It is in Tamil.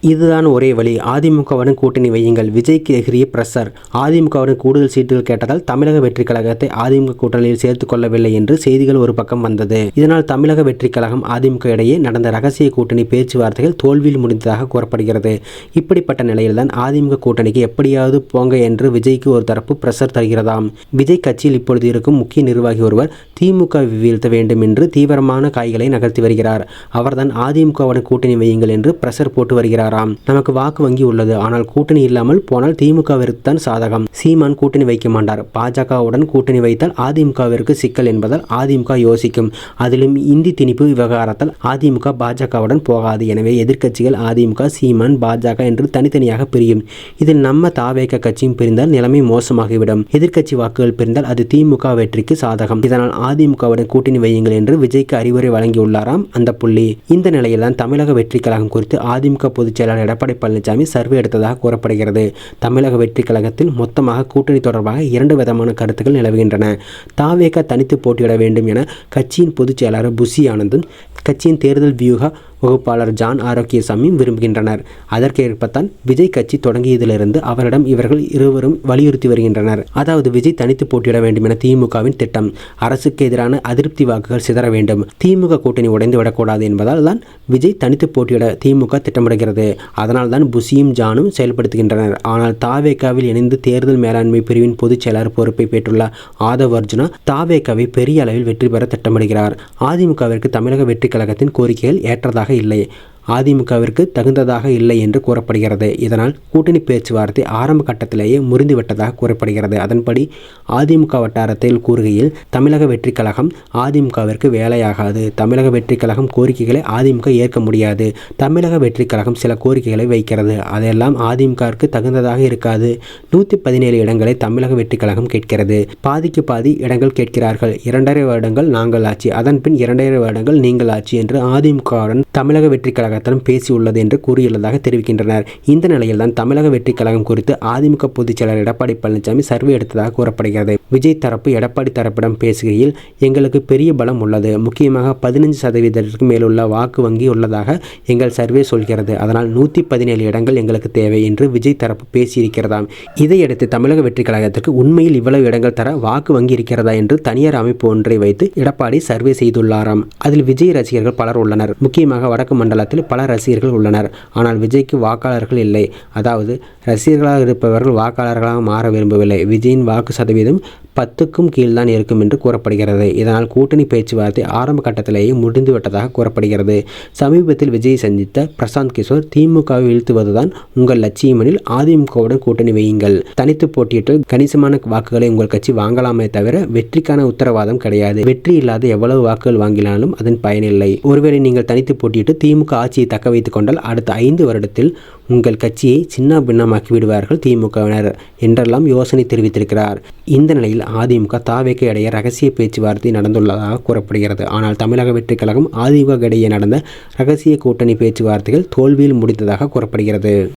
இதுதான் ஒரே வழி, அதிமுகவுடன் கூட்டணி வையுங்கள், விஜய்க்கு எகிரிய பிரஷர். அதிமுகவுடன் கூடுதல் சீட்டுகள் கேட்டதால் தமிழக வெற்றி கழகத்தை அதிமுக கூட்டணியில் சேர்த்துக் கொள்ளவில்லை என்று செய்திகள் ஒரு பக்கம் வந்தது. இதனால் தமிழக வெற்றி கழகம் அதிமுக இடையே நடந்த ரகசிய கூட்டணி பேச்சுவார்த்தைகள் தோல்வியில் முடிந்ததாக கூறப்படுகிறது. இப்படிப்பட்ட நிலையில்தான் அதிமுக கூட்டணிக்கு எப்படியாவது போங்க என்று விஜய்க்கு ஒரு தரப்பு பிரஷர் தருகிறதாம். விஜய் கட்சியில் இப்பொழுது இருக்கும் முக்கிய நிர்வாகி ஒருவர் திமுக வீழ்த்த வேண்டும் என்று தீவிரமான காய்களை நகர்த்தி வருகிறார். அவர்தான் அதிமுகவுடன் கூட்டணி வையுங்கள் என்று பிரஷர் போட்டு வருகிறார். நமக்கு வாக்கு வங்கி உள்ளது, ஆனால் கூட்டணி இல்லாமல் போனால் திமுகவிற்கு தான் சாதகம். சீமான் கூட்டணி வைக்க மாட்டார், பாஜகவுடன் கூட்டணி வைத்தால் அதிமுகவிற்கு சிக்கல் என்பதால் அதிமுக யோசிக்கும். அதிலும் இந்தி திணிப்பு விவகாரத்தால் அதிமுக பாஜகவுடன் போகாது. எனவே எதிர்க்கட்சிகள் அதிமுக, சீமான், பாஜக என்று தனித்தனியாக பிரியும். இதில் நம்ம தாவேக கட்சியும் பிரிந்தால் நிலைமை மோசமாகிவிடும். எதிர்க்கட்சி வாக்குகள் பிரிந்தால் அது திமுக வெற்றிக்கு சாதகம். இதனால் அதிமுகவுடன் கூட்டணி வையுங்கள் என்று விஜய்க்கு அறிவுரை வழங்கியுள்ளாராம் அந்த புள்ளி. இந்த நிலையில்தான் தமிழக வெற்றி கழகம் குறித்து அதிமுக பொதுச் செயலாளர் எடப்பாடி பழனிசாமி சர்வே எடுத்ததாக கூறப்படுகிறது. தமிழக வெற்றி கழகத்தில் மொத்தமாக கூட்டணி தொடர்பாக 2 விதமான கருத்துக்கள் நிலவுகின்றன. தாவேக தனித்து போட்டியிட வேண்டும் என கட்சியின் பொதுச் செயலாளர் புஷி ஆனந்தும், கட்சியின் தேர்தல் வியூக வகுப்பாளர் ஜான் ஆரோக்கியசாமியும் விரும்புகின்றனர். அதற்கேற்பத்தான் விஜய் கட்சி தொடங்கியதிலிருந்து அவரிடம் இவர்கள் இருவரும் வலியுறுத்தி வருகின்றனர். அதாவது விஜய் தனித்து போட்டியிட வேண்டும் என திமுகவின் திட்டம். அரசுக்கு எதிரான அதிருப்தி வாக்குகள் சிதற வேண்டும், திமுக கூட்டணி உடைந்து விடக்கூடாது என்பதால் தான் விஜய் தனித்து போட்டியிட திமுக திட்டமிடுகிறது. அதனால் தான் புஷியும் ஜானும் செயல்படுத்துகின்றனர். ஆனால் தாவேகாவில் இணைந்து தேர்தல் மேலாண்மை பிரிவின் பொதுச் செயலாளர் பொறுப்பை பெற்றுள்ள ஆதவ் அர்ஜுனா தாவேகாவை பெரிய அளவில் வெற்றி பெற திட்டமிடுகிறார். அதிமுகவிற்கு தமிழக வெற்றி கழகத்தின் கோரிக்கைகள் ஏற்றதாக இல்லை, அதிமுகவிற்கு தகுந்ததாக இல்லை என்று கூறப்படுகிறது. இதனால் கூட்டணி பேச்சுவார்த்தை ஆரம்ப கட்டத்திலேயே முறிந்துவிட்டதாக கூறப்படுகிறது. அதன்படி அதிமுக வட்டாரத்தில் கூறுகையில், தமிழக வெற்றி கழகம் அதிமுகவிற்கு வேலையாகாது, தமிழக வெற்றி கழகம் கோரிக்கைகளை அதிமுக ஏற்க முடியாது, தமிழக வெற்றி கழகம் சில கோரிக்கைகளை வைக்கிறது, அதெல்லாம் அதிமுகவிற்கு தகுந்ததாக இருக்காது. 117 இடங்களை தமிழக வெற்றி கழகம் கேட்கிறது, பாதிக்கு பாதி இடங்கள் கேட்கிறார்கள், 2.5 வருடங்கள் நாங்கள் ஆட்சி, அதன்பின் 2.5 வருடங்கள் நீங்கள் ஆட்சி என்று அதிமுகவுடன் தமிழக வெற்றி கழகம் பேசியுள்ளது என்று கூறியுள்ளதாக தெரிவிக்கின்றனர். இந்த நிலையில் தான் தமிழக வெற்றி கழகம் குறித்து அதிமுக பொதுச் செயலாளர் எடப்பாடி பழனிசாமி சர்வே எடுத்ததாக கூறப்படுகிறது. விஜய் தரப்பு எடப்பாடி தரப்பிடம் பேசுகையில், எங்களுக்கு பெரிய பலம் உள்ளது, முக்கியமாக 15% மேலுள்ள வாக்கு வங்கி உள்ளதாக எங்கள் சர்வே சொல்கிறது, அதனால் 117 இடங்கள் எங்களுக்கு தேவை என்று விஜய் தரப்பு பேசியிருக்கிறதாம். இதையடுத்து தமிழக வெற்றி கழகத்திற்கு உண்மையில் இவ்வளவு இடங்கள் தர வாக்கு வங்கி இருக்கிறதா என்று தனியார் அமைப்பு ஒன்றை வைத்து எடப்பாடி சர்வே செய்துள்ளாராம். அதில் விஜய் ரசிகர்கள் பலர் உள்ளனர். முக்கியமாக வடக்கு மண்டலத்தில் பல ரசிகர்கள் உள்ளனர். ஆனால் விஜய்க்கு வாக்காளர்கள் இல்லை. அதாவது ரசிகர்களாக இருப்பவர்கள் வாக்காளர்களாக மாற விரும்பவில்லை. விஜயின் வாக்கு சதவீதம் 10க்கும் கீழ்தான் இருக்கும் என்று கூறப்படுகிறது. இதனால் கூட்டணி பேச்சுவார்த்தை ஆரம்ப கட்டத்திலேயே முடிந்துவிட்டதாக கூறப்படுகிறது. சமீபத்தில் விஜய் சந்தித்த பிரசாந்த் கிஷோர், திமுகவை வீழ்த்துவதுதான் உங்கள் லட்சியமெனில் அதிமுகவுடன் கூட்டணி வையுங்கள், தனித்து போட்டியிட்டு கணிசமான வாக்குகளை உங்கள் கட்சி வாங்கலாமே தவிர வெற்றிக்கான உத்தரவாதம் கிடையாது, வெற்றி இல்லாத எவ்வளவு வாக்குகள் வாங்கினாலும் அதன் பயனில்லை, ஒருவேளை நீங்கள் தனித்து போட்டியிட்டு திமுக ஆட்சியை தக்க வைத்துக் கொண்டால் அடுத்த 5 வருடத்தில் உங்கள் கட்சியை சின்ன பின்னமாக்கி விடுவார்கள் திமுகவினர் என்றெல்லாம் யோசனை தெரிவித்திருக்கிறார். இந்த நிலையில் அதிமுக தாவேக இடையே ரகசிய பேச்சுவார்த்தை நடந்துள்ளதாக கூறப்படுகிறது. ஆனால் தமிழக வெற்றி கழகம் அதிமுக இடையே நடந்த ரகசிய கூட்டணி பேச்சுவார்த்தைகள் தோல்வியில் முடிந்ததாக கூறப்படுகிறது.